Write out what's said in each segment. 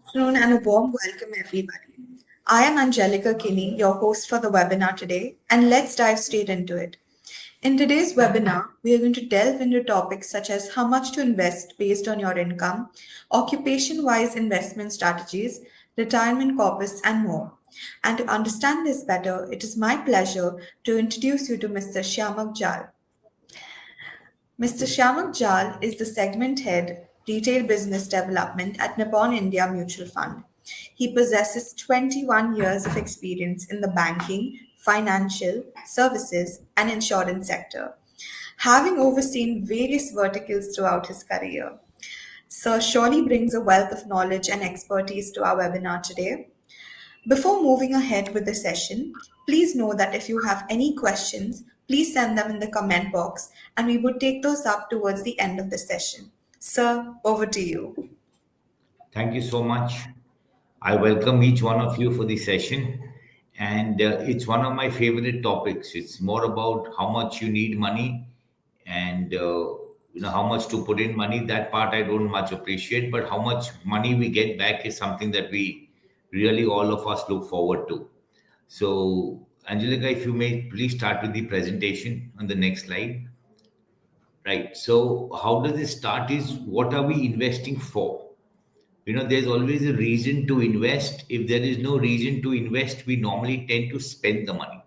Afternoon and a warm welcome, everybody. I am Angelica Kinney, your host for the webinar today, and let's dive straight into it. In today's webinar, we are going to delve into topics such as how much to invest based on your income, occupation wise investment strategies, retirement corpus, and more. And to understand this better, it is my pleasure to introduce you to Mr. Shyamac Jal. Mr. Shyamac Jal is the segment head, Retail Business Development at Nippon India Mutual Fund. He possesses 21 years of experience in the banking, financial, services, and insurance sector, having overseen various verticals throughout his career. Sir surely brings a wealth of knowledge and expertise to our webinar today. Before moving ahead with the session, please know that if you have any questions, please send them in the comment box and we would take those up towards the end of the session. Sir, over to you. Thank you so much. I welcome each one of you for the session. And it's one of my favorite topics. It's more about how much you need money and how much to put in money. That part I don't much appreciate, but how much money we get back is something that we really all of us look forward to. So, Angelica, if you may please start with the presentation on the next slide. Right. So, how does it start? Is what are we investing for? There's always a reason to invest. If there is no reason to invest, we normally tend to spend the money.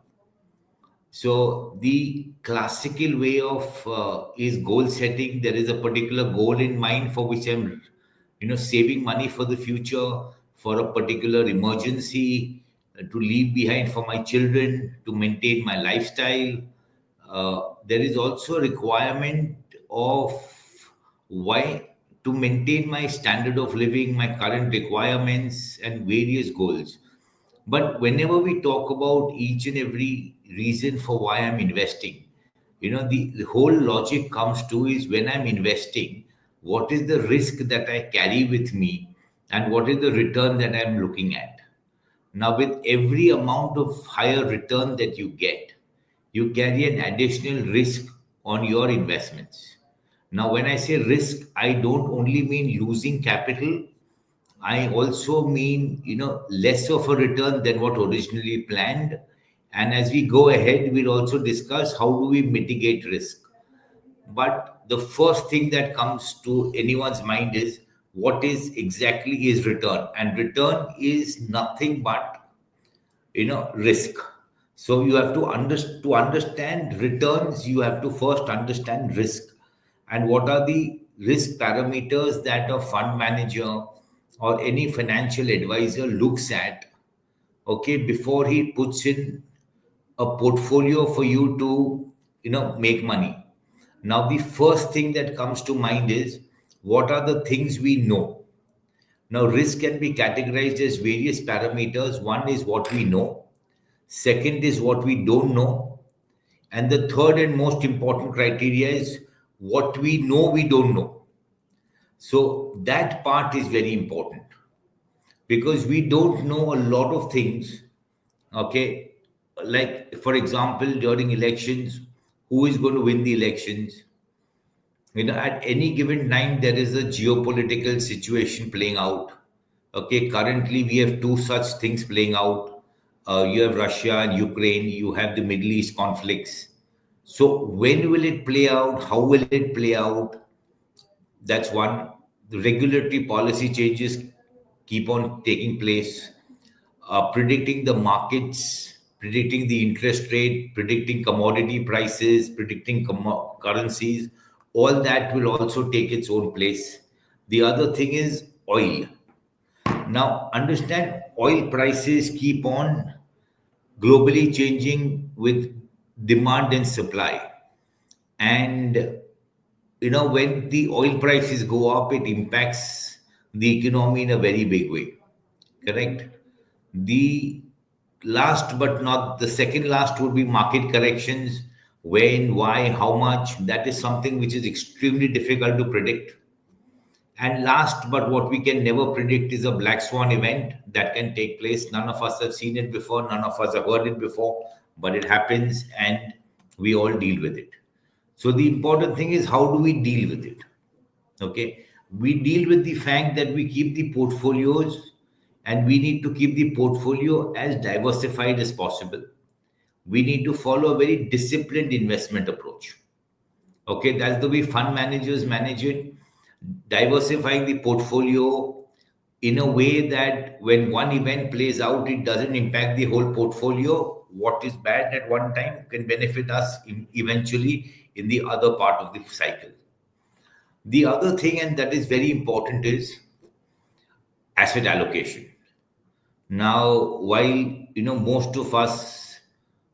So the classical way of is goal setting. There is a particular goal in mind for which I'm saving money for the future, for a particular emergency, to leave behind for my children, to maintain my lifestyle. There is also a requirement of why to maintain my standard of living, my current requirements, and various goals. But whenever we talk about each and every reason for why I'm investing, the whole logic comes to is when I'm investing, what is the risk that I carry with me and what is the return that I'm looking at? Now, with every amount of higher return that you carry an additional risk on your investments. Now, when I say risk, I don't only mean losing capital. I also mean, less of a return than what originally planned. And as we go ahead, we'll also discuss how do we mitigate risk. But the first thing that comes to anyone's mind is what is exactly is return? And return is nothing but risk. So you have to understand returns, you have to first understand risk and what are the risk parameters that a fund manager or any financial advisor looks at, okay, before he puts in a portfolio for you to make money. Now the first thing that comes to mind is what are the things we know. Now risk can be categorized as various parameters. One is what we know, second is what we don't know, and the third and most important criteria is what we know we don't know. So that part is very important because we don't know a lot of things. Okay, like for example, during elections, who is going to win the elections? At any given time, there is a geopolitical situation playing out. Okay, currently we have two such things playing out. You have Russia and Ukraine, you have the Middle East conflicts. So, when will it play out? How will it play out? That's one. The regulatory policy changes keep on taking place. Predicting the markets, predicting the interest rate, predicting commodity prices, predicting currencies, all that will also take its own place. The other thing is oil. Now, understand oil prices keep on globally changing with demand and supply. And when the oil prices go up, it impacts the economy in a very big way. Correct? The last but not the second last would be market corrections. When, why, how much? That is something which is extremely difficult to predict. And last, but what we can never predict is a black swan event that can take place. None of us have seen it before, none of us have heard it before, but it happens and we all deal with it. So the important thing is how do we deal with it? Okay. we deal with the fact that we keep the portfolios, and we need to keep the portfolio as diversified as possible. We need to follow a very disciplined investment approach. Okay, that's the way fund managers manage it, diversifying the portfolio in a way that when one event plays out, it doesn't impact the whole portfolio. What is bad at one time can benefit us eventually in the other part of the cycle. The other thing, and that is very important, is asset allocation. Now, while most of us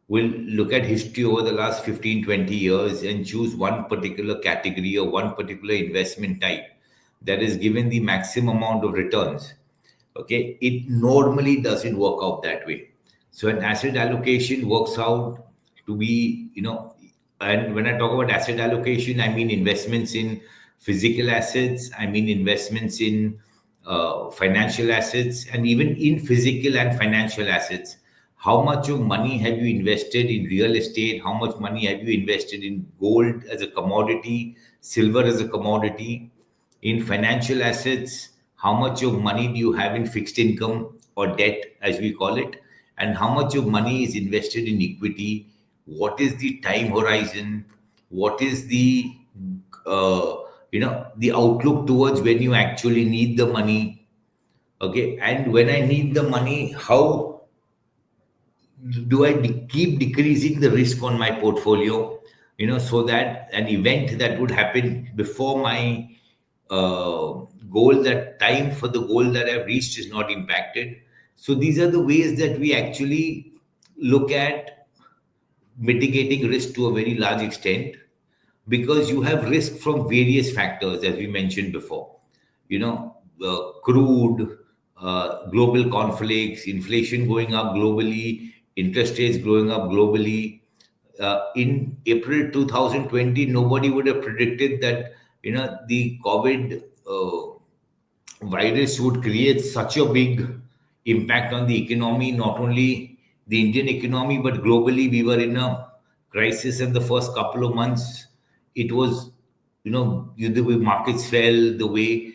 will look at history over the last 15, 20 years and choose one particular category or one particular investment type that is given the maximum amount of returns, okay, it normally doesn't work out that way. So an asset allocation works out to be, and when I talk about asset allocation, I mean investments in physical assets, I mean investments in financial assets, and even in physical and financial assets. How much of money have you invested in real estate? How much money have you invested in gold as a commodity, silver as a commodity? In financial assets, how much of money do you have in fixed income or debt, as we call it? And how much of money is invested in equity? What is the time horizon? What is uh, the outlook towards when you actually need the money? Okay, and when I need the money, how do I keep decreasing the risk on my portfolio, so that an event that would happen before my goal, that time for the goal that I've reached is not impacted. So these are the ways that we actually look at mitigating risk to a very large extent, because you have risk from various factors, as we mentioned before. Crude, global conflicts, inflation going up globally, interest rates growing up globally. In April 2020, nobody would have predicted that the COVID virus would create such a big impact on the economy, not only the Indian economy, but globally. We were in a crisis, and the first couple of months, it was, the way markets fell, the way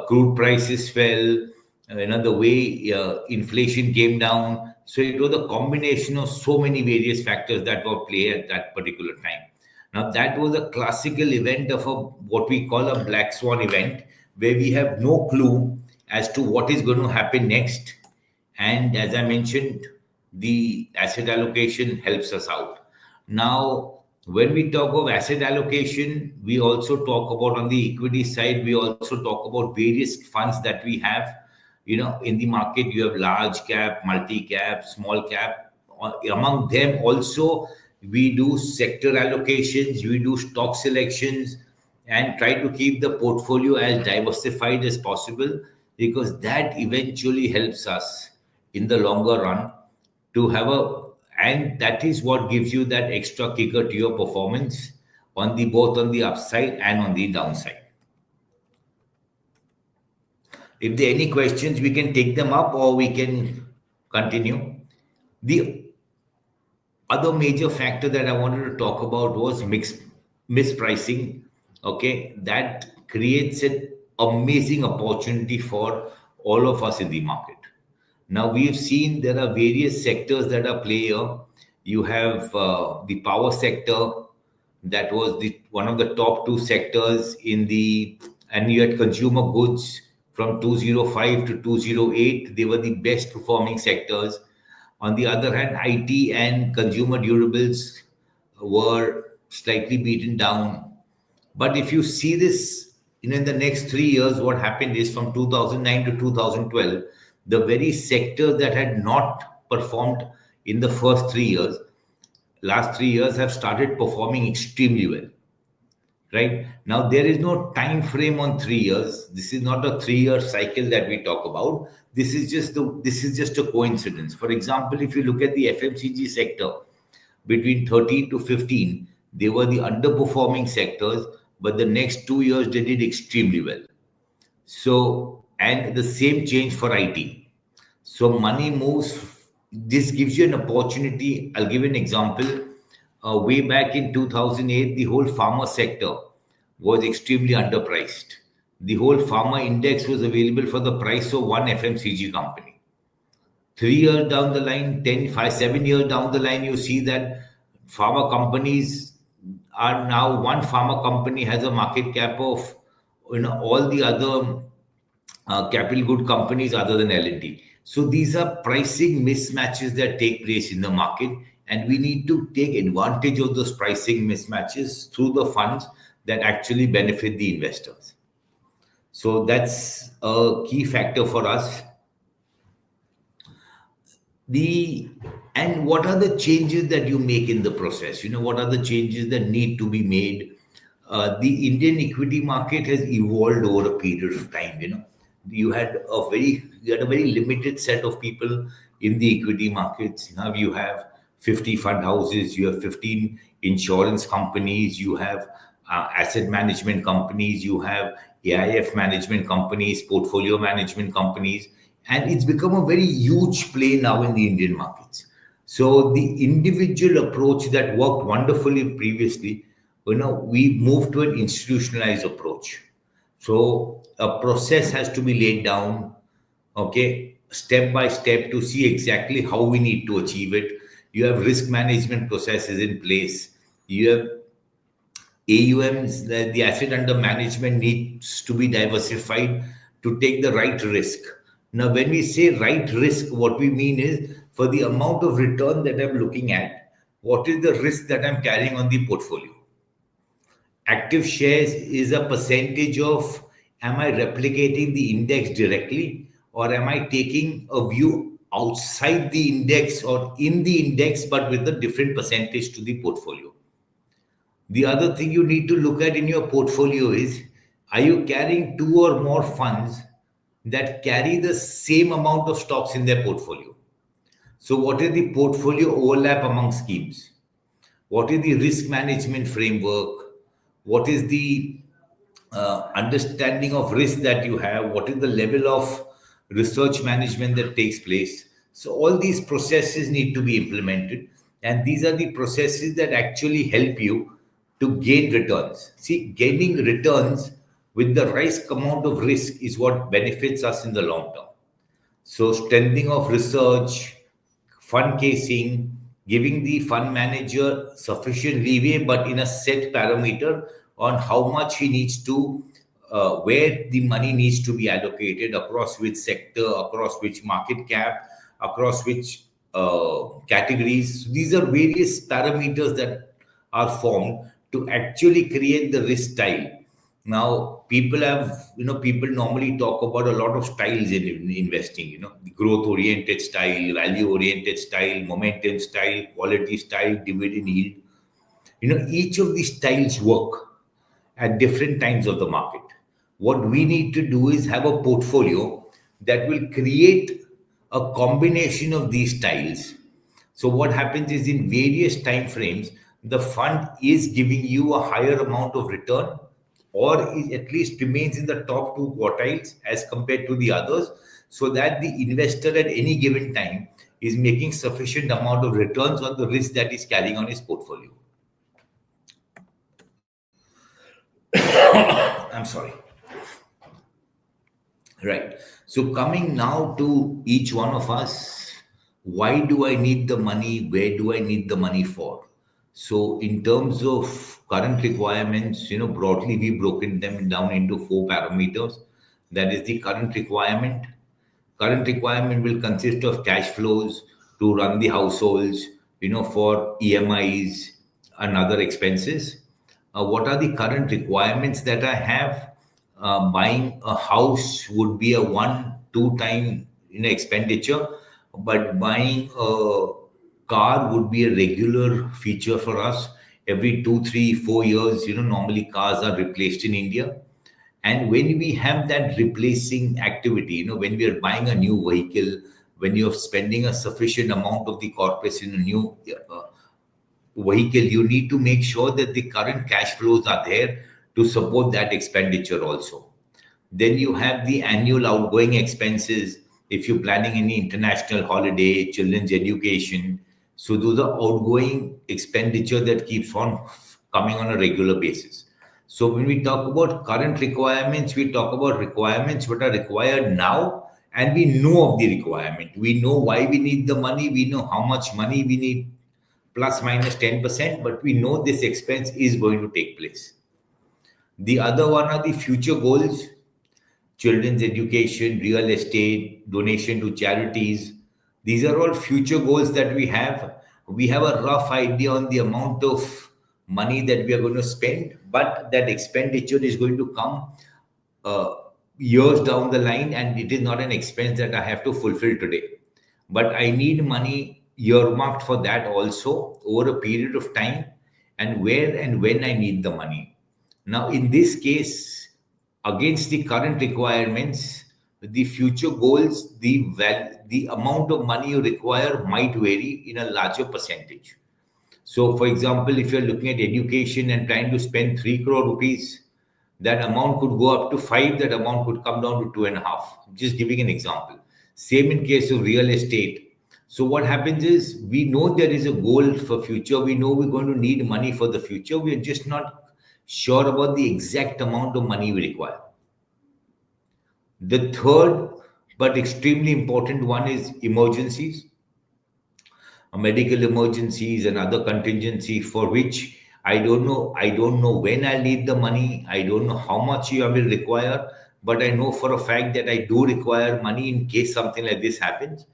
crude prices fell, the way inflation came down. So it was a combination of so many various factors that were play at that particular time. Now, that was a classical event of what we call a black swan event, where we have no clue as to what is going to happen next. And as I mentioned, the asset allocation helps us out. Now, when we talk of asset allocation, we also talk about, on the equity side, we also talk about various funds that we have. In the market, you have large cap, multi cap, small cap. Among them also, we do sector allocations, we do stock selections, and try to keep the portfolio as diversified as possible, because that eventually helps us in the longer run to have and that is what gives you that extra kicker to your performance, on the both on the upside and on the downside. If there are any questions, we can take them up or we can continue. The other major factor that I wanted to talk about was mispricing. Okay, that creates an amazing opportunity for all of us in the market. Now, we've seen there are various sectors that are play here. You have the power sector, that was the one of the top two sectors in the, and you had consumer goods from 205 to 208. They were the best performing sectors. On the other hand, IT and consumer durables were slightly beaten down. But if you see this, in the next 3 years, what happened is, from 2009 to 2012, the very sectors that had not performed in the first 3 years, last 3 years, have started performing extremely well. Right now, there is no time frame on 3 years. This is not a 3 year cycle that we talk about. This is just a coincidence. For example, if you look at the FMCG sector, between 13 to 15, they were the underperforming sectors, but the next 2 years they did extremely well. So, and the same change for IT. So money moves. This gives you an opportunity. I'll give you an example. Way back in 2008, the whole pharma sector was extremely underpriced. The whole pharma index was available for the price of one FMCG company. 3 years down the line, 10, 5, 7 years down the line, you see that pharma companies are now one pharma company has a market cap of all the other capital good companies other than L&T. So these are pricing mismatches that take place in the market, and we need to take advantage of those pricing mismatches through the funds that actually benefit the investors. So that's a key factor for us. The and what are the changes that you make in the process? What are the changes that need to be made? The Indian equity market has evolved over a period of time. You had a very limited set of people in the equity markets. Now you have 50 fund houses, you have 15 insurance companies, you have asset management companies, you have AIF management companies, portfolio management companies, and it's become a very huge play now in the Indian markets. So the individual approach that worked wonderfully previously, we moved to an institutionalized approach. So a process has to be laid down, okay, step by step to see exactly how we need to achieve it. You have risk management processes in place. You have AUMs, the asset under management needs to be diversified to take the right risk. Now, when we say right risk, what we mean is for the amount of return that I'm looking at, what is the risk that I'm carrying on the portfolio? Active shares is a percentage of, am I replicating the index directly, or am I taking a view outside the index or in the index but with a different percentage to the portfolio? The other thing you need to look at in your portfolio is, are you carrying two or more funds that carry the same amount of stocks in their portfolio? So, what is the portfolio overlap among schemes? What is the risk management framework? What is the understanding of risk that you have? What is the level of research management that takes place? So all these processes need to be implemented, and these are the processes that actually help you to gain returns. See, gaining returns with the right amount of risk is what benefits us in the long term. So, strengthening of research, fund casing, giving the fund manager sufficient leeway, but in a set parameter on how much he needs to, where the money needs to be allocated, across which sector, across which market cap, across which categories. So these are various parameters that are formed to actually create the risk style. Now, people normally talk about a lot of styles in investing, growth oriented style, value oriented style, momentum style, quality style, dividend yield. Each of these styles work at different times of the market. What we need to do is have a portfolio that will create a combination of these styles. So what happens is in various time frames, the fund is giving you a higher amount of return, or at least remains in the top two quartiles as compared to the others, so that the investor at any given time is making sufficient amount of returns on the risk that is carrying on his portfolio. I'm sorry. Right. So coming now to each one of us, why do I need the money? Where do I need the money for? So in terms of current requirements, broadly we've broken them down into four parameters. That is the current requirement. Current requirement will consist of cash flows to run the households, for EMIs and other expenses. What are the current requirements that I have? Buying a house would be a one, two time expenditure, but buying a car would be a regular feature for us. Every 2, 3, 4 years, normally cars are replaced in India. And when we have that replacing activity, when we are buying a new vehicle, when you're spending a sufficient amount of the corpus in a new vehicle, you need to make sure that the current cash flows are there to support that expenditure also. Then you have the annual outgoing expenses if you're planning any international holiday, children's education. So those are outgoing expenditure that keeps on coming on a regular basis. So when we talk about current requirements, we talk about requirements that are required now, and we know of the requirement. We know why we need the money. We know how much money we need, plus minus 10%, but we know this expense is going to take place. The other one are the future goals: children's education, real estate, donation to charities. These are all future goals that we have. We have a rough idea on the amount of money that we are going to spend, but that expenditure is going to come uh, years down the line, and it is not an expense that I have to fulfill today. But I need money earmarked for that also over a period of time, and where and when I need the money. Now, in this case, against the current requirements, the future goals, the amount of money you require might vary in a larger percentage. So, for example, if you're looking at education and trying to spend 3 crore rupees, that amount could go up to 5, that amount could come down to 2.5. Just giving an example. Same in case of real estate. So, what happens is we know there is a goal for future. We know we're going to need money for the future. We are just not sure about the exact amount of money we require. The third but extremely important one is emergencies, medical emergencies and other contingencies for which I don't know. I don't know when I'll need the money. I don't know how much I will require, but I know for a fact that I do require money in case something like this happens.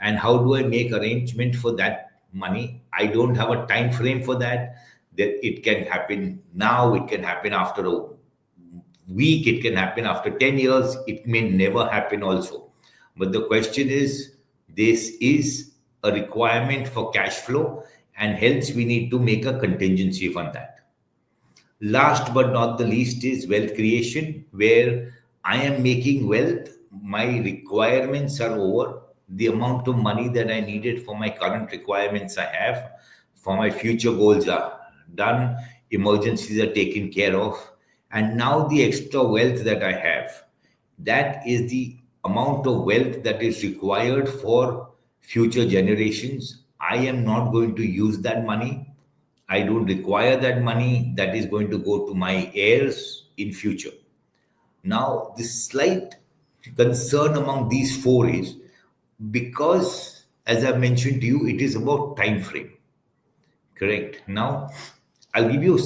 And how do I make arrangement for that money? I don't have a time frame for that. That it can happen now, it can happen after a week, it can happen after 10 years, it may never happen also. But the question is, this is a requirement for cash flow, and hence we need to make a contingency fund that. Last but not the least is wealth creation, where I am making wealth, my requirements are over, the amount of money that I needed for my current requirements I have, for my future goals are done, emergencies are taken care of, and now the extra wealth that I have, that is the amount of wealth that is required for future generations. I am not going to use that money. I don't require that money. That is going to go to my heirs in future. Now, the slight concern among these four is because, as I mentioned to you, it is about time frame. Correct. Now, I'll give you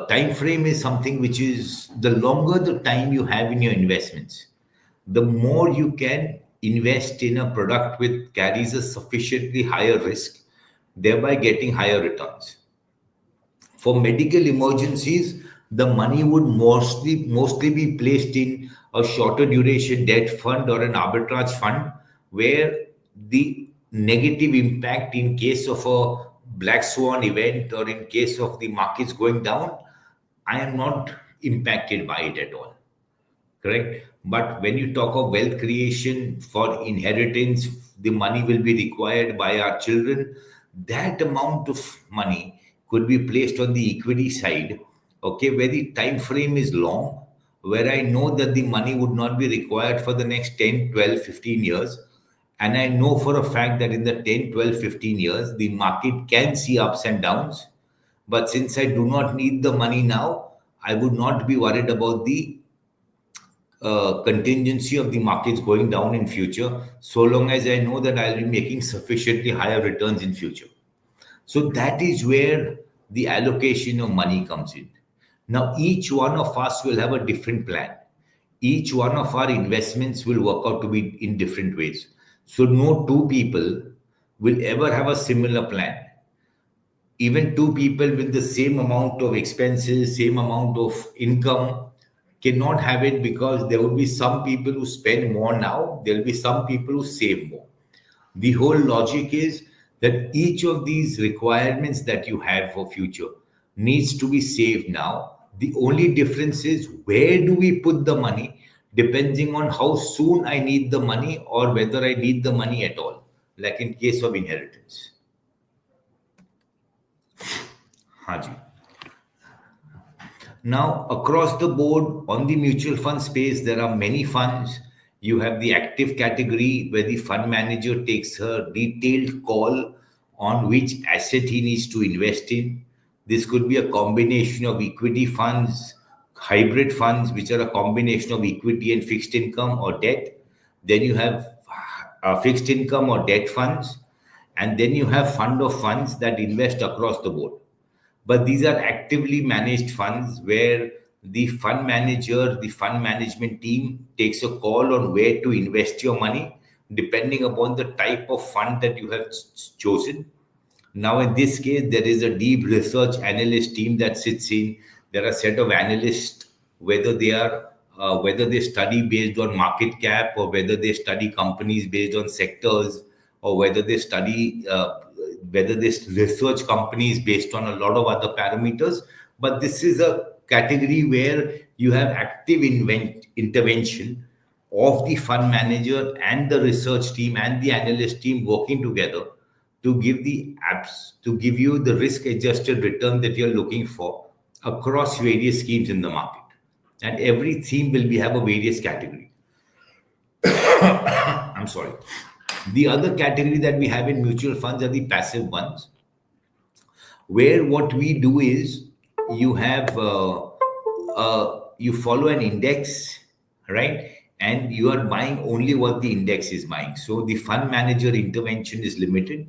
time frame is something which is the longer the time you have in your investments, the more you can invest in a product which carries a sufficiently higher risk, thereby getting higher returns. For medical emergencies, the money would mostly be placed in a shorter duration debt fund or an arbitrage fund, where the negative impact in case of a black swan event or in case of the markets going down, I am not impacted by it at all. Correct. But when you talk of wealth creation for inheritance, the money will be required by our children. That amount of money could be placed on the equity side, okay, where the time frame is long, where I know that the money would not be required for the next 10, 12, 15 years. And I know for a fact that in the 10, 12, 15 years, the market can see ups and downs. But since I do not need the money now, I would not be worried about the contingency of the markets going down in future, so long as I know that I'll be making sufficiently higher returns in future. So that is where the allocation of money comes in. Now, each one of us will have a different plan. Each one of our investments will work out to be in different ways. So no two people will ever have a similar plan. Even two people with the same amount of expenses, same amount of income cannot have it, because there will be some people who spend more now, there will be some people who save more. The whole logic is that each of these requirements that you have for future needs to be saved now. The only difference is where do we put the money, depending on how soon I need the money or whether I need the money at all, like in case of inheritance. Haji. Now, across the board on the mutual fund space, there are many funds. You have the active category where the fund manager takes a detailed call on which asset he needs to invest in. This could be a combination of equity funds, hybrid funds, which are a combination of equity and fixed income or debt. Then you have fixed income or debt funds. And then you have fund of funds that invest across the board. But these are actively managed funds where the fund manager, the fund management team takes a call on where to invest your money depending upon the type of fund that you have chosen. Now, in this case, there is a deep research analyst team that sits in. There are a set of analysts, whether they study based on market cap or whether they study companies based on sectors or whether they research companies based on a lot of other parameters. But this is a category where you have active intervention of the fund manager and the research team and the analyst team working together to give you the risk adjusted return that you're looking for across various schemes in the market. And every theme will have a various category. I'm sorry. The other category that we have in mutual funds are the passive ones, where what we do is you have you follow an index, right? And you are buying only what the index is buying. So the fund manager intervention is limited.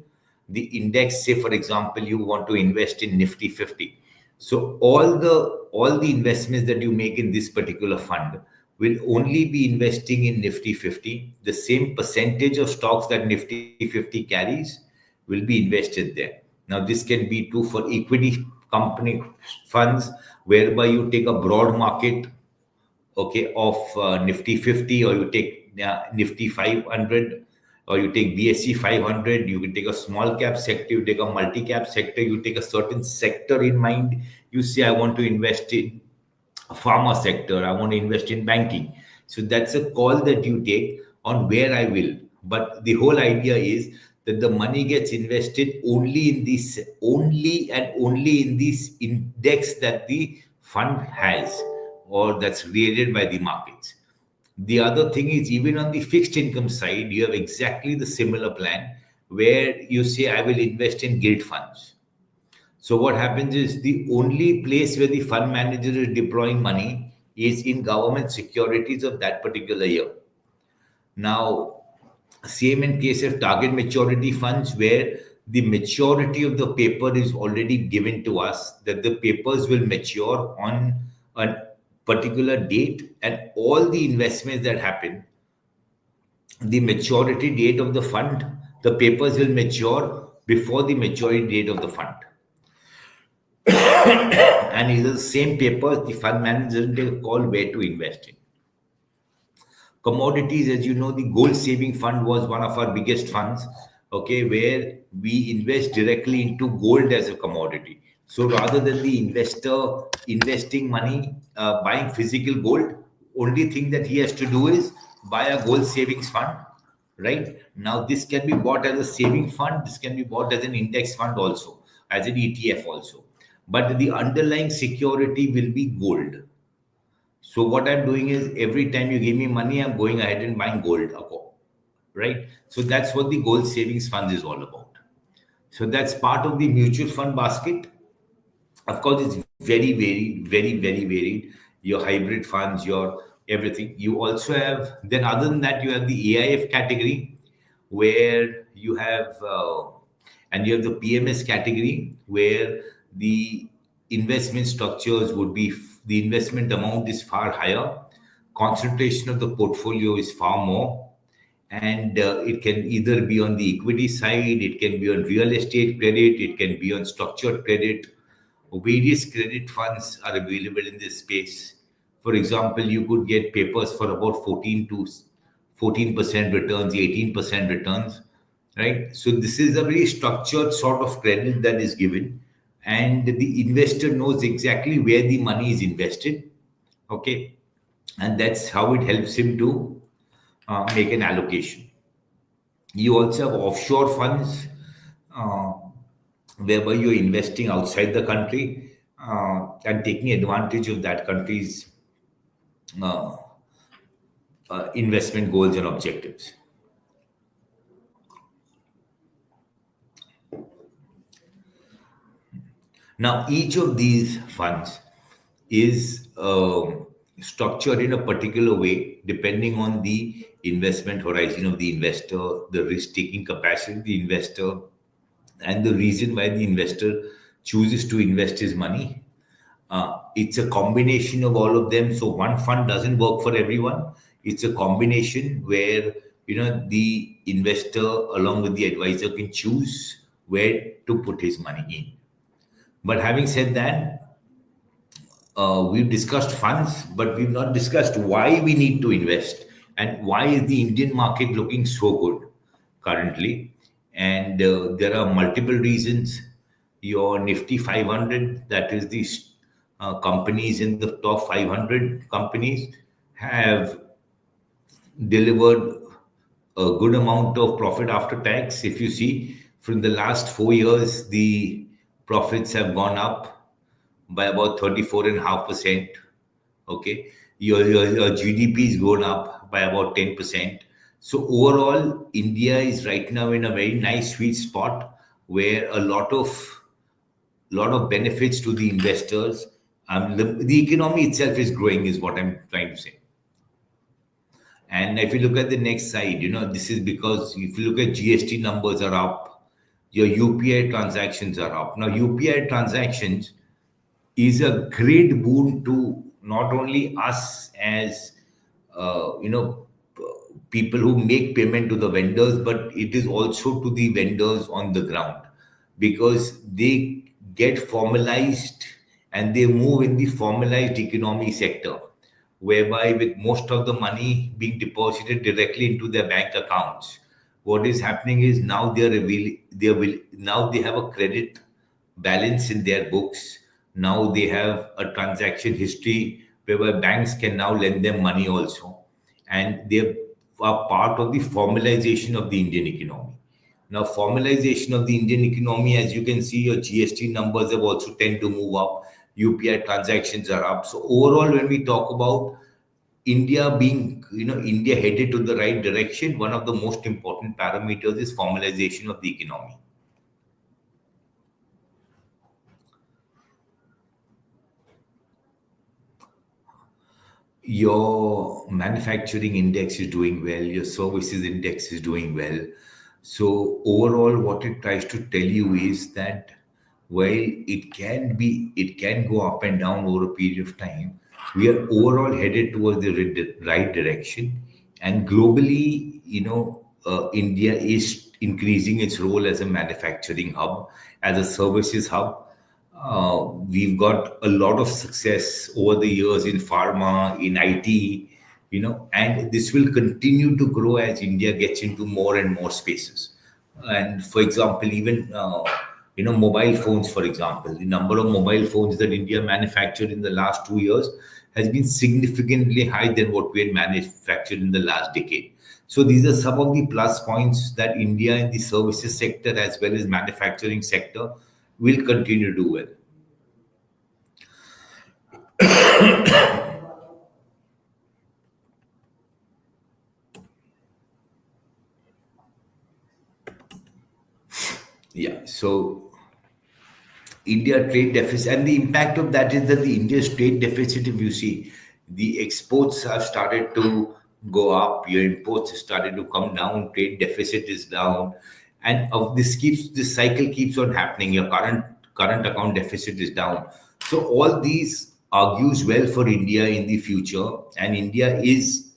The index, say for example, you want to invest in Nifty 50. So all the investments that you make in this particular fund will only be investing in Nifty 50. The same percentage of stocks that Nifty 50 carries will be invested there. Now, this can be true for equity company funds, whereby you take a broad market, okay, of Nifty 50, or you take Nifty 500, or you take BSE 500. You can take a small cap sector, you take a multi cap sector, you take a certain sector in mind. You say, I want to invest in pharma sector, I want to invest in banking. So that's a call that you take on where I will. But the whole idea is that the money gets invested only and only in this index that the fund has or that's created by the markets. The other thing is, even on the fixed income side, you have exactly the similar plan where you say, I will invest in gilt funds. So what happens is, the only place where the fund manager is deploying money is in government securities of that particular year. Now, same in case of target maturity funds, where the maturity of the paper is already given to us, that the papers will mature on a particular date, and all the investments that happen, the maturity date of the fund, the papers will mature before the maturity date of the fund. And either the same papers, the fund manager doesn't take a call where to invest in. Commodities, as you know, the gold saving fund was one of our biggest funds, okay, where we invest directly into gold as a commodity. So rather than the investor investing money, buying physical gold, only thing that he has to do is buy a gold savings fund, right? Now, this can be bought as a saving fund, this can be bought as an index fund also, as an ETF also. But the underlying security will be gold. So what I'm doing is, every time you give me money, I'm going ahead and buying gold, right? So that's what the gold savings fund is all about. So that's part of the mutual fund basket. Of course, it's very varied, very, very varied. Your hybrid funds, your everything. You also have, then other than that, you have the AIF category, where you have, and you have the PMS category, where the investment structures would be, the investment amount is far higher, concentration of the portfolio is far more, and it can either be on the equity side, it can be on real estate credit, it can be on structured credit. Various credit funds are available in this space. For example, you could get papers for about 14% returns, 18% returns, right? So this is a very structured sort of credit that is given, and the investor knows exactly where the money is invested, okay, and that's how it helps him to make an allocation. You also have offshore funds, uh, whereby you're investing outside the country and taking advantage of that country's uh, investment goals and objectives. Now, each of these funds is structured in a particular way depending on the investment horizon of the investor, the risk taking capacity of the investor, and the reason why the investor chooses to invest his money. It's a combination of all of them. So one fund doesn't work for everyone. It's a combination where the investor along with the advisor can choose where to put his money in. But having said that, we've discussed funds, but we've not discussed why we need to invest and why is the Indian market looking so good currently. And there are multiple reasons. Your Nifty 500, that is the companies in the top 500 companies, have delivered a good amount of profit after tax. If you see from the last 4 years, the profits have gone up by about 34.5%. Okay. Your GDP is grown up by about 10%. So overall, India is right now in a very nice sweet spot where a lot of benefits to the investors. The economy itself is growing, is what I'm trying to say. And if you look at the next side, this is because if you look at GST numbers are up, your UPI transactions are up. Now, UPI transactions is a great boon to not only us as people who make payment to the vendors, but it is also to the vendors on the ground because they get formalized and they move in the formalized economy sector, whereby with most of the money being deposited directly into their bank accounts, what is happening is now now they have a credit balance in their books. Now they have a transaction history whereby banks can now lend them money also. And they are part of the formalization of the Indian economy. Now, formalization of the Indian economy, as you can see, your GST numbers have also tend to move up. UPI transactions are up. So overall, when we talk about India headed to the right direction, one of the most important parameters is formalization of the economy. Your manufacturing index is doing well, your services index is doing well. So overall, what it tries to tell you is that while it can go up and down over a period of time, we are overall headed towards the right direction. And globally, India is increasing its role as a manufacturing hub, as a services hub. We've got a lot of success over the years in pharma, in IT, and this will continue to grow as India gets into more and more spaces. And for example, even mobile phones, for example, the number of mobile phones that India manufactured in the last 2 years has been significantly higher than what we had manufactured in the last decade. So these are some of the plus points that India in the services sector as well as manufacturing sector will continue to do well. Yeah. So India trade deficit, and the impact of that is that the India's trade deficit, if you see, the exports have started to go up, your imports have started to come down, trade deficit is down, and of this cycle keeps on happening. Your current account deficit is down. So all these argues well for India in the future, and India is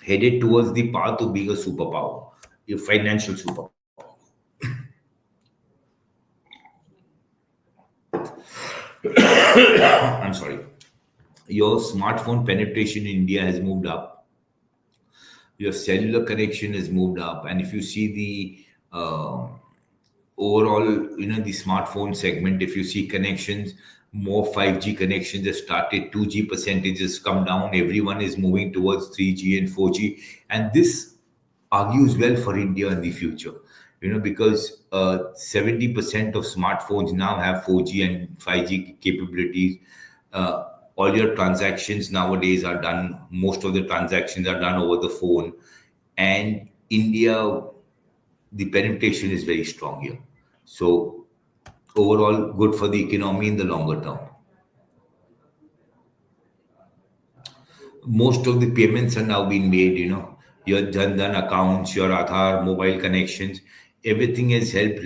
headed towards the path of being a superpower, a financial superpower. I'm sorry. Your smartphone penetration in India has moved up. Your cellular connection has moved up, and if you see the overall, the smartphone segment, if you see connections, more 5G connections have started, 2G percentages come down, everyone is moving towards 3G and 4G, and this argues well for India in the future, because 70% of smartphones now have 4G and 5G capabilities. Uh, all your transactions nowadays are done, most of the transactions are done over the phone, and India, the penetration is very strong here. So overall, good for the economy in the longer term. most of the payments are now being made, your Jandan accounts, your Aadhaar, mobile connections, everything has helped,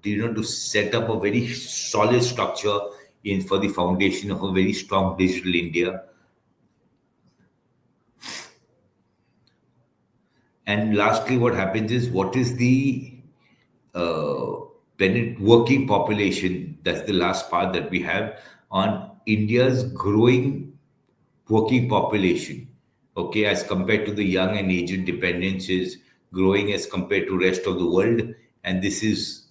to set up a very solid structure in for the foundation of a very strong digital India. And lastly, what happens is, what is the uh, working population? That's the last part that we have on India's growing working population, okay, as compared to the young and aged dependents is growing as compared to rest of the world, and this is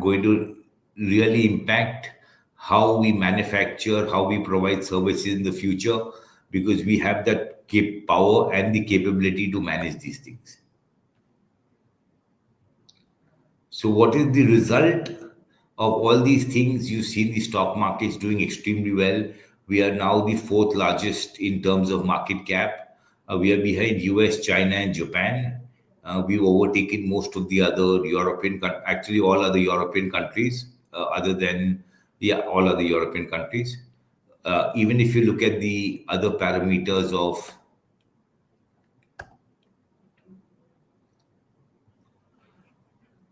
going to really impact how we manufacture, how we provide services in the future, because we have that power and the capability to manage these things. So, what is the result of all these things? You see the stock markets doing extremely well. We are now the fourth largest in terms of market cap. We are behind US, China, and Japan. We've overtaken most of the other actually all other European countries, other than, yeah, all other European countries. Even if you look at the other parameters of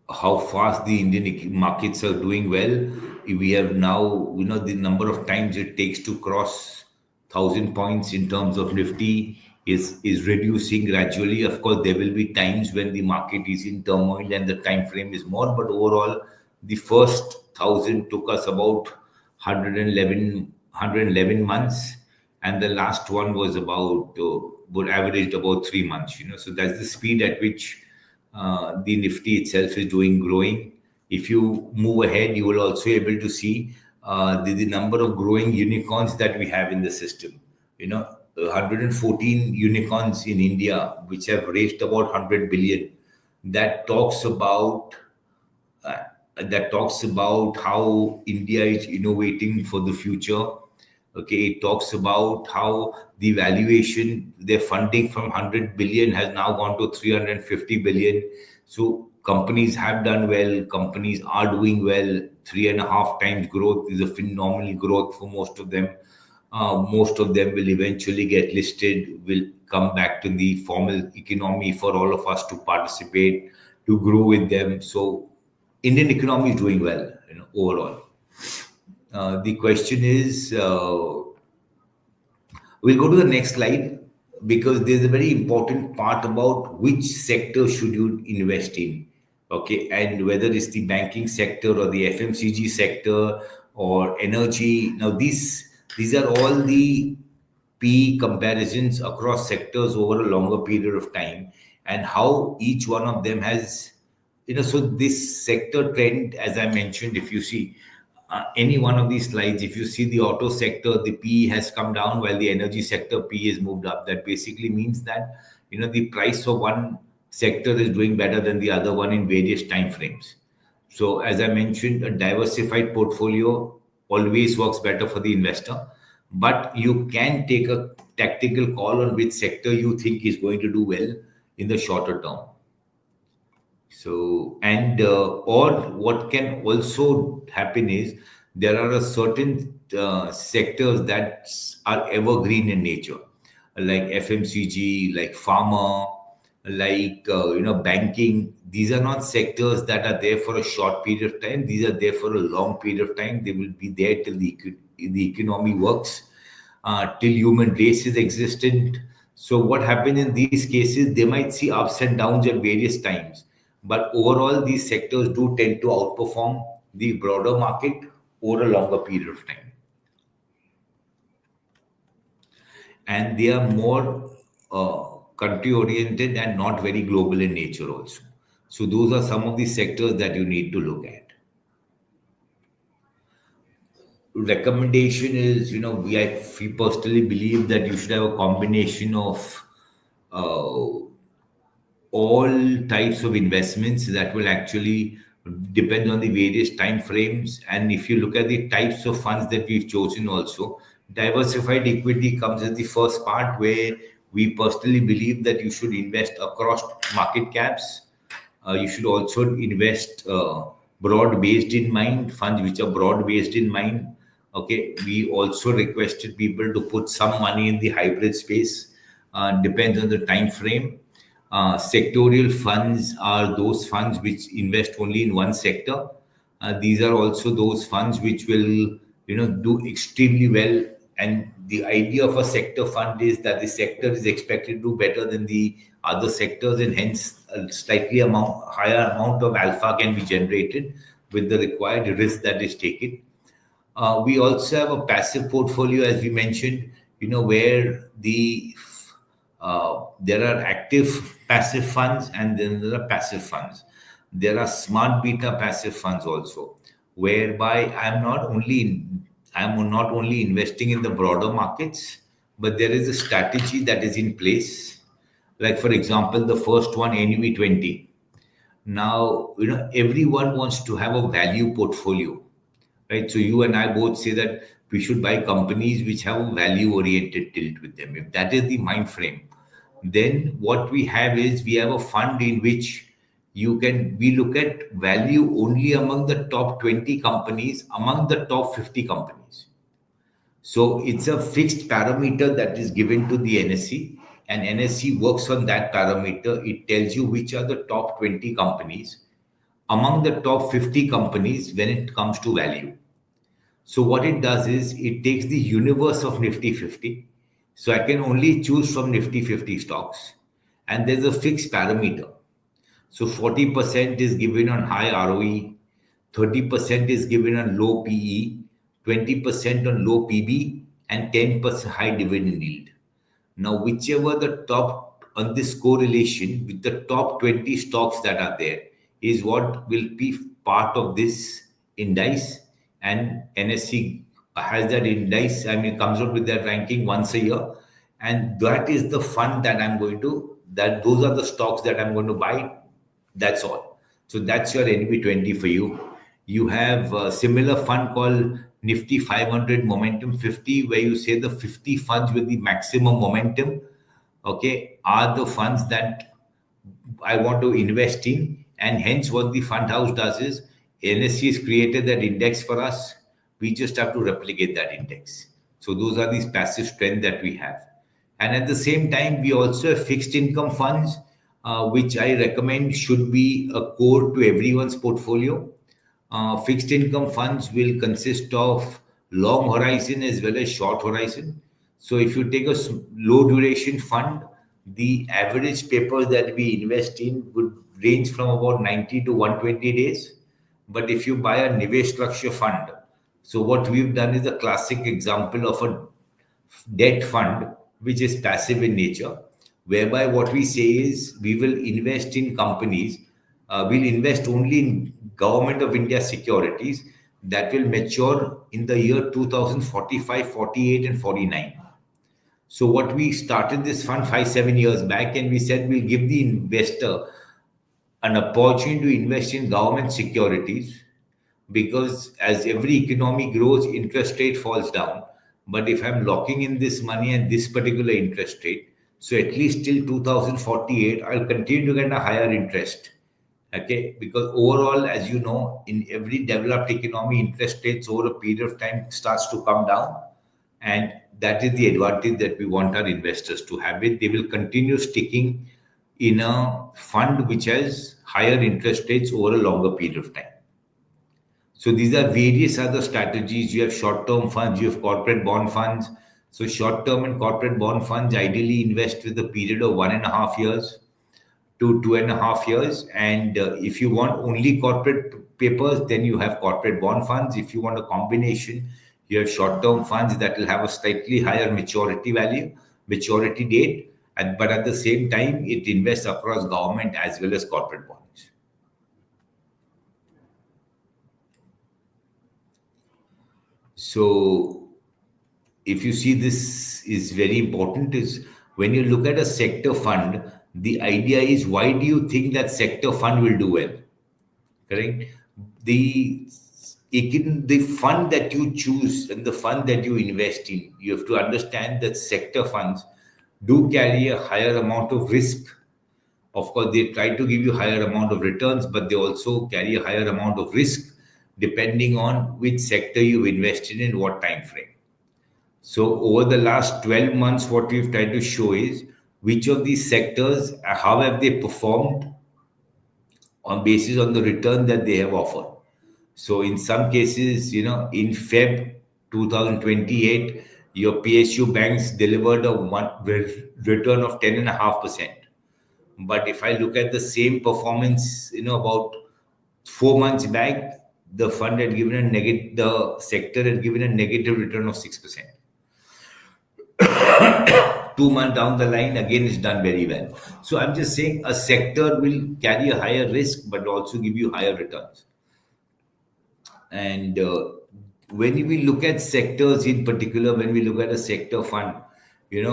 how fast the Indian markets are doing well. We have now, the number of times it takes to cross 1,000 points in terms of Nifty is reducing gradually. Of course, there will be times when the market is in turmoil and the time frame is more, but overall, the first 1,000 took us about 111 months, and the last one was about would averaged about 3 months. So that's the speed at which the Nifty itself is growing. If you move ahead, you will also able to see the number of growing unicorns that we have in the system. 114 unicorns in India, which have raised about 100 billion. That talks about uh, that talks about how India is innovating for the future. Okay, it talks about how the valuation, their funding from 100 billion has now gone to 350 billion. So companies have done well, companies are doing well. 3.5 times growth is a phenomenal growth for most of them. Most of them will eventually get listed, will come back to the formal economy for all of us to participate, to grow with them. So Indian economy is doing well, overall. The question is, we'll go to the next slide, because there's a very important part about which sector should you invest in, okay, and whether it's the banking sector or the FMCG sector or energy. Now, these are all the P comparisons across sectors over a longer period of time, and how each one of them has, so this sector trend, as I mentioned, if you see any one of these slides, if you see the auto sector, the P has come down while the energy sector P is moved up. That basically means that, the price of one sector is doing better than the other one in various time frames. So, as I mentioned, a diversified portfolio always works better for the investor, but you can take a tactical call on which sector you think is going to do well in the shorter term. So, and or what can also happen is, there are a certain sectors that are evergreen in nature, like FMCG, like pharma, like banking. These are not sectors that are there for a short period of time. These are there for a long period of time. They will be there till the economy works, till human race is existent. So what happens in these cases, they might see ups and downs at various times, but overall these sectors do tend to outperform the broader market over a longer period of time, and they are more country oriented and not very global in nature also. So those are some of the sectors that you need to look at. Recommendation is, we personally believe that you should have a combination of uh, all types of investments that will actually depend on the various time frames. And if you look at the types of funds that we've chosen also, diversified equity comes as the first part, where we personally believe that you should invest across market caps. You should also invest broad based in mind, funds which are broad based in mind. Okay, we also requested people to put some money in the hybrid space. Depends on the time frame. Sectorial funds are those funds which invest only in one sector. These are also those funds which will, do extremely well. And the idea of a sector fund is that the sector is expected to do better than the other sectors, and hence a slightly higher amount of alpha can be generated with the required risk that is taken. We also have a passive portfolio, as we mentioned, where there are active passive funds and then there are passive funds. There are smart beta passive funds also, whereby I'm not only investing in the broader markets, but there is a strategy that is in place. Like for example, the first one, NV20. Now, everyone wants to have a value portfolio, right? So you and I both say that we should buy companies which have a value oriented tilt with them. If that is the mind frame, then what we have is we have a fund in which we look at value only among the top 20 companies, among the top 50 companies. So it's a fixed parameter that is given to the NSE, and NSE works on that parameter. It tells you which are the top 20 companies among the top 50 companies when it comes to value. So what it does is it takes the universe of Nifty 50. So I can only choose from Nifty 50 stocks, and there's a fixed parameter. So 40% is given on high ROE, 30% is given on low PE, 20% on low PB, and 10% high dividend yield. Now, whichever the top on this correlation with the top 20 stocks that are there is what will be part of this index, and NSE has that index. I mean, comes out with that ranking once a year, and that is the fund that those are the stocks that I'm going to buy. That's all. So that's your NV20 for you. You have a similar fund called Nifty 500 Momentum 50, where you say the 50 funds with the maximum momentum, okay, are the funds that I want to invest in. And hence, what the fund house does is NSE has created that index for us. We just have to replicate that index. So those are these passive strength that we have. And at the same time, we also have fixed income funds, which I recommend should be a core to everyone's portfolio. Fixed income funds will consist of long horizon as well as short horizon. So if you take a low duration fund, the average papers that we invest in would range from about 90 to 120 days. But if you buy a Nivesh structure fund, so what we've done is a classic example of a debt fund, which is passive in nature, whereby what we say is we will invest in companies, we'll invest only in Government of India securities that will mature in the year 2045, 48, and 49. So what we started this fund 5, 7 years back, and we said we'll give the investor an opportunity to invest in government securities, because as every economy grows, interest rate falls down. But if I'm locking in this money at this particular interest rate, so at least till 2048, I'll continue to get a higher interest. Okay, because overall, as you know, in every developed economy, interest rates over a period of time starts to come down, and that is the advantage that we want our investors to have. It they will continue sticking in a fund which has higher interest rates over a longer period of time. So these are various other strategies. You have short-term funds, you have corporate bond funds. So short-term and corporate bond funds ideally invest with a period of 1.5 years to 2.5 years. And if you want only corporate papers, then you have corporate bond funds. If you want a combination, you have short-term funds that will have a slightly higher maturity date, but at the same time, it invests across government as well as corporate bonds. So if you see, this is very important, is when you look at a sector fund, the idea is, why do you think that sector fund will do well? Correct? The fund that you choose and the fund that you invest in, you have to understand that sector funds do carry a higher amount of risk. Of course, they try to give you higher amount of returns, but they also carry a higher amount of risk, depending on which sector you've invested in, what time frame. So over the last 12 months, what we've tried to show is which of these sectors, how have they performed on basis on the return that they have offered. So in some cases, in Feb 2028, your PSU banks delivered a return of 10.5%. But if I look at the same performance, about 4 months back, the fund had given a negative, the sector had given a negative return of 6%. 2 months down the line, again, it's done very well. So I'm just saying a sector will carry a higher risk, but also give you higher returns. And when we look at sectors in particular, when we look at a sector fund, we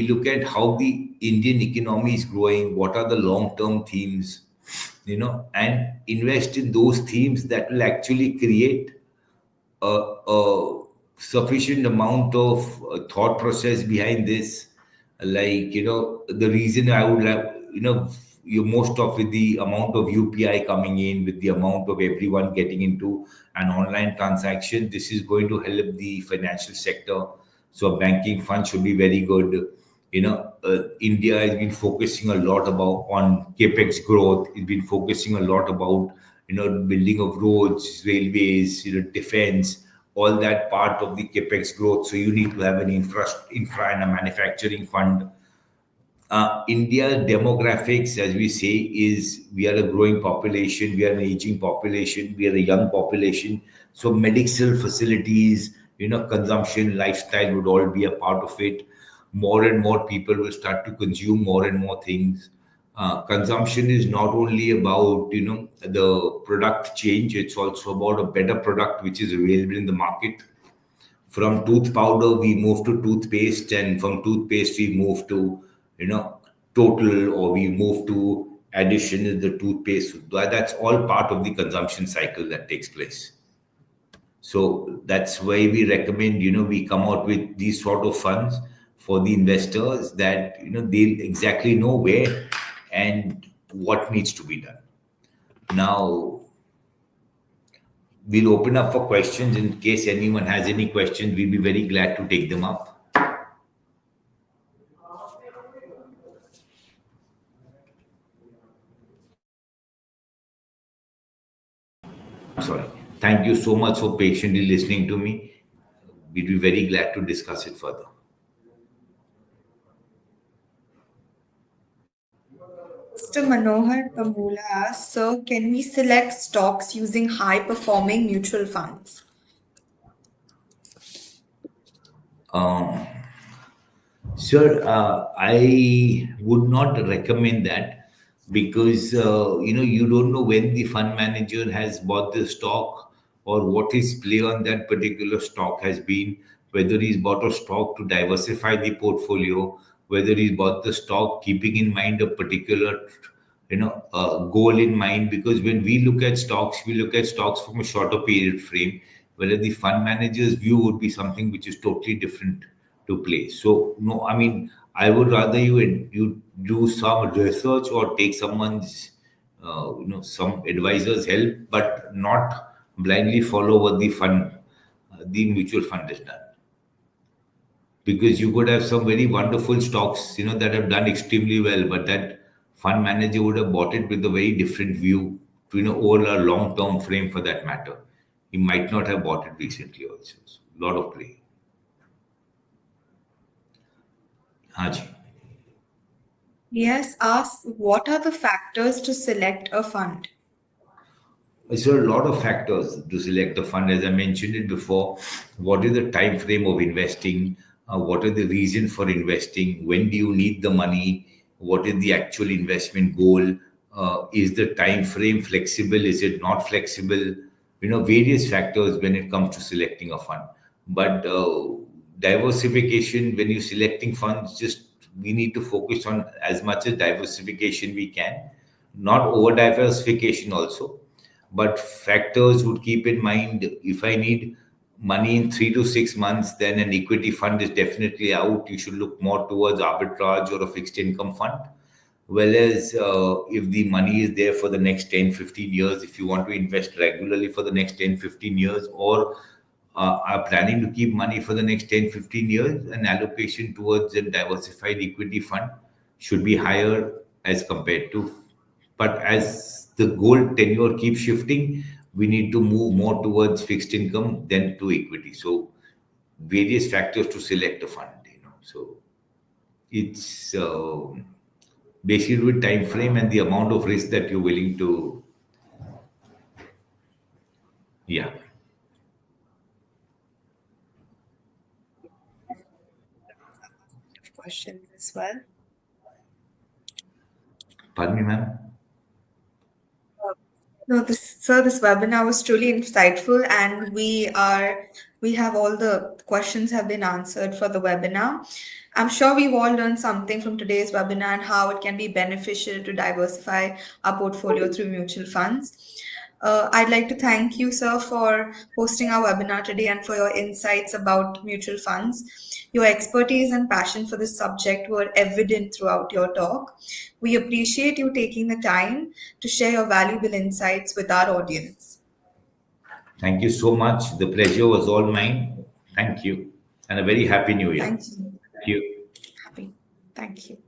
look at how the Indian economy is growing, what are the long-term themes, and invest in those themes that will actually create a sufficient amount of thought process behind this. Like, the reason I would like, you most of with the amount of UPI coming in, with the amount of everyone getting into an online transaction, this is going to help the financial sector. So a banking fund should be very good. India has been focusing a lot about on capex growth. It's been focusing a lot about building of roads, railways, defense, all that part of the capex growth. So you need to have an infra and a manufacturing fund. India demographics, as we say, is we are a growing population, we are an aging population, we are a young population. So medical facilities, consumption, lifestyle would all be a part of it. More and more people will start to consume more and more things. Consumption is not only about the product change; it's also about a better product which is available in the market. From tooth powder, we move to toothpaste, and from toothpaste, we move to total, or we move to addition in the toothpaste. That's all part of the consumption cycle that takes place. So that's why we recommend, we come out with these sort of funds for the investors that, they exactly know where and what needs to be done. Now, we'll open up for questions. In case anyone has any questions, we'll be very glad to take them up. I'm sorry. Thank you so much for patiently listening to me. We'd be very glad to discuss it further. Mr. Manohar Pambula asks, Sir, can we select stocks using high performing mutual funds? Sir, I would not recommend that because you don't know when the fund manager has bought the stock or what his play on that particular stock has been. Whether he's bought a stock to diversify the portfolio, whether he's bought the stock keeping in mind a particular goal in mind. Because when we look at stocks, we look at stocks from a shorter period frame, whether the fund manager's view would be something which is totally different to play. So no, I mean, I would rather you do some research or take someone's some advisor's help, but not blindly follow what the mutual fund has done. Because you could have some very wonderful stocks that have done extremely well, but that fund manager would have bought it with a very different view to over a long term frame, for that matter. He might not have bought it recently also. So, lot of play. Haji. Yes, ask what are the factors to select a fund? So a lot of factors to select a fund. As I mentioned it before, what is the time frame of investing? What are the reason for investing? When do you need the money? What is the actual investment goal? Is the time frame flexible? Is it not flexible? Various factors when it comes to selecting a fund. But diversification, when you're selecting funds, just we need to focus on as much as diversification we can, not over diversification also. But factors would keep in mind, if I need money in 3 to 6 months, then an equity fund is definitely out. You should look more towards arbitrage or a fixed income fund. Whereas if the money is there for the next 10, 15 years, if you want to invest regularly for the next 10, 15 years, or are planning to keep money for the next 10, 15 years, an allocation towards a diversified equity fund should be higher as compared to. But as the goal tenure keeps shifting, we need to move more towards fixed income than to equity. So various factors to select a fund, So it's basically with time frame and the amount of risk that you're willing to, yeah. Questions as well. Pardon me, ma'am. No, this webinar was truly insightful, and we have all the questions have been answered for the webinar. I'm sure we've all learned something from today's webinar and how it can be beneficial to diversify our portfolio through mutual funds. I'd like to thank you, sir, for hosting our webinar today and for your insights about mutual funds. Your expertise and passion for this subject were evident throughout your talk. We appreciate you taking the time to share your valuable insights with our audience. Thank you so much. The pleasure was all mine. Thank you. And a very happy new year. Thank you. Thank you. Happy. Thank you.